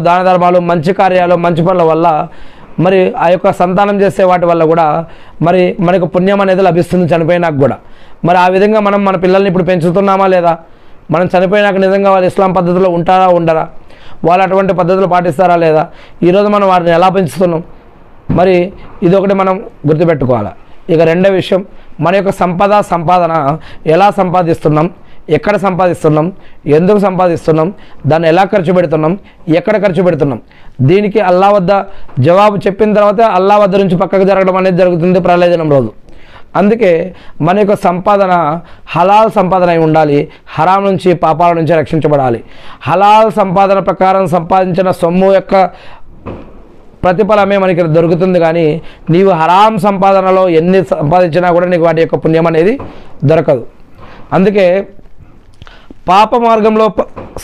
దాన ధర్మాలు, మంచి కార్యాలు, మంచి పనుల వల్ల మరి ఆ యొక్క సంతానం చేసే వాటి వల్ల కూడా మరి మనకు పుణ్యం అనేది లభిస్తుంది చనిపోయినాక కూడా. మరి ఆ విధంగా మనం మన పిల్లల్ని ఇప్పుడు పెంచుతున్నామా లేదా? మనం చనిపోయినాక నిజంగా వాళ్ళు ఇస్లాం పద్ధతిలో ఉంటారా ఉండరా? వాళ్ళు అటువంటి పద్ధతులు పాటిస్తారా లేదా? ఈరోజు మనం వారిని ఎలా పెంచుతున్నాం? మరి ఇదొకటి మనం గుర్తుపెట్టుకోవాలి. ఇక రెండో విషయం, మన యొక్క సంపాదన ఎలా సంపాదిస్తున్నాం, ఎక్కడ సంపాదిస్తున్నాం, ఎందుకు సంపాదిస్తున్నాం, దాన్ని ఎలా ఖర్చు పెడుతున్నాం, ఎక్కడ ఖర్చు పెడుతున్నాం, దీనికి అల్లా వద్ద జవాబు చెప్పిన తర్వాత అల్లా వద్ద నుంచి పక్కకు జరగడం అనేది జరుగుతుంది ప్రళయ దినం రోజు. అందుకే మన యొక్క సంపాదన హలాల్ సంపాదన అయి ఉండాలి. హరాం నుంచి, పాపాల నుంచి రక్షించబడాలి. హలాల్ సంపాదన ప్రకారం సంపాదించిన సొమ్ము యొక్క ప్రతిఫలమే మనకి దొరుకుతుంది. కానీ నీవు హరాం సంపాదనలో ఎన్ని సంపాదించినా కూడా నీకు వాటి యొక్క పుణ్యం అనేది దొరకదు. అందుకే పాప మార్గంలో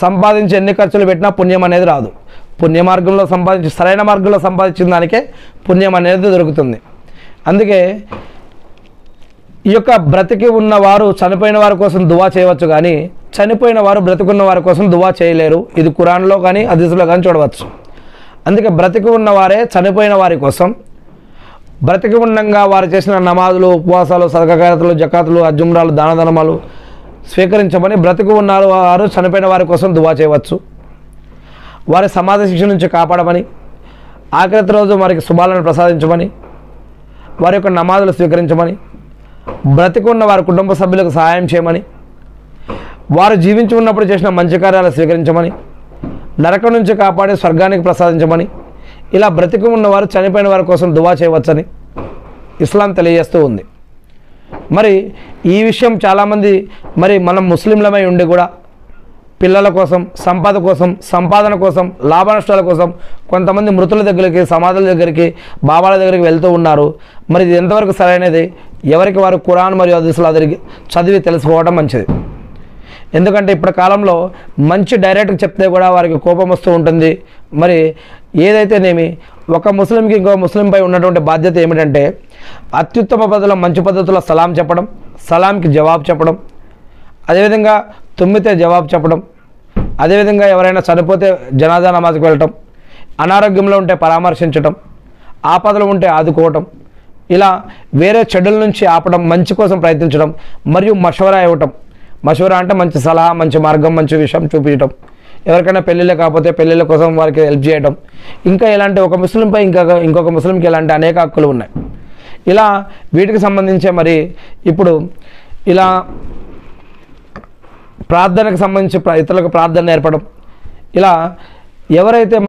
సంపాదించి ఎన్ని ఖర్చులు పెట్టినా పుణ్యం అనేది రాదు. పుణ్య మార్గంలో సంపాదించి సరైన మార్గంలో సంపాదించిన దానికే పుణ్యం అనేది దొరుకుతుంది. అందుకే ఈ యొక్క బ్రతికి ఉన్నవారు చనిపోయిన వారి కోసం దువా చేయవచ్చు, కానీ చనిపోయిన వారు బ్రతికున్న వారి కోసం దువా చేయలేరు. ఇది ఖురాన్లో కానీ హదీసులో కానీ చూడవచ్చు. అందుకే బ్రతికి ఉన్నవారే చనిపోయిన వారి కోసం బ్రతికి ఉండగా వారు చేసిన నమాజులు, ఉపవాసాలు, సదకాతులు, జకాతులు, అజుమ్రాలు, దాన ధర్మాలు స్వీకరించమని బ్రతికి ఉన్నారు వారు చనిపోయిన వారి కోసం దువా చేయవచ్చు. వారి సమాధి శిక్ష నుంచి కాపాడమని, ఆఖరి రోజు వారికి శుభాలను ప్రసాదించమని, వారి యొక్క నమాజులు స్వీకరించమని, బ్రతికి ఉన్న వారి కుటుంబ సభ్యులకు సహాయం చేయమని, వారు జీవించి ఉన్నప్పుడు చేసిన మంచి కార్యాలు స్వీకరించమని, నరకం నుంచి కాపాడి స్వర్గానికి ప్రసాదించమని, ఇలా బ్రతికి ఉన్నవారు చనిపోయిన వారి కోసం దువా చేయవచ్చని ఇస్లాం తెలియజేస్తూ ఉంది. మరి ఈ విషయం చాలామంది మరి మనం ముస్లింలమై ఉండి కూడా పిల్లల కోసం, సంపాదన కోసం, లాభ నష్టాల కోసం కొంతమంది మృతుల దగ్గరికి, సమాధుల దగ్గరికి, బాబాల దగ్గరికి వెళ్తూ ఉన్నారు. మరి ఇది ఎంతవరకు సరైనది? ఎవరికి వారు ఖురాన్ మరియు హదీసులు చదివి తెలుసుకోవడం మంచిది. ఎందుకంటే ఇప్పటి కాలంలో మంచి డైరెక్ట్గా చెప్తే కూడా వారికి కోపం వస్తూ ఉంటుంది. మరి ఏదైతేనేమి ఒక ముస్లింకి ఇంకో ముస్లింపై ఉన్నటువంటి బాధ్యత ఏమిటంటే అత్యుత్తమ పద్ధతిలో, మంచి పద్ధతిలో సలాం చెప్పడం, సలాంకి జవాబు చెప్పడం, అదేవిధంగా తుమ్మితే జవాబు చెప్పడం, అదేవిధంగా ఎవరైనా చనిపోతే జనాజా నమాజ్కి వెళ్ళటం, అనారోగ్యంలో ఉంటే పరామర్శించటం, ఆపదలు ఉంటే ఆదుకోవటం, ఇలా వేరే చెడుల నుంచి ఆపడం, మంచి కోసం ప్రయత్నించడం, మరియు మషవరా ఇవ్వటం. మషవరా అంటే మంచి సలహా, మంచి మార్గం, మంచి విషయం చూపించడం, ఎవరికైనా పెళ్ళిళ్ళే కాకపోతే పెళ్ళిళ్ళ కోసం వారికి హెల్ప్ చేయడం, ఇంకా ఇలాంటి ఒక ముస్లింపై ఇంకొక ముస్లింకి ఇలాంటి అనేక హక్కులు ఉన్నాయి. ఇలా వీటికి సంబంధించే మరి ఇప్పుడు ఇలా ప్రార్థనకు సంబంధించి ఇతరులకు ప్రార్థన నేర్పడం, ఇలా ఎవరైతే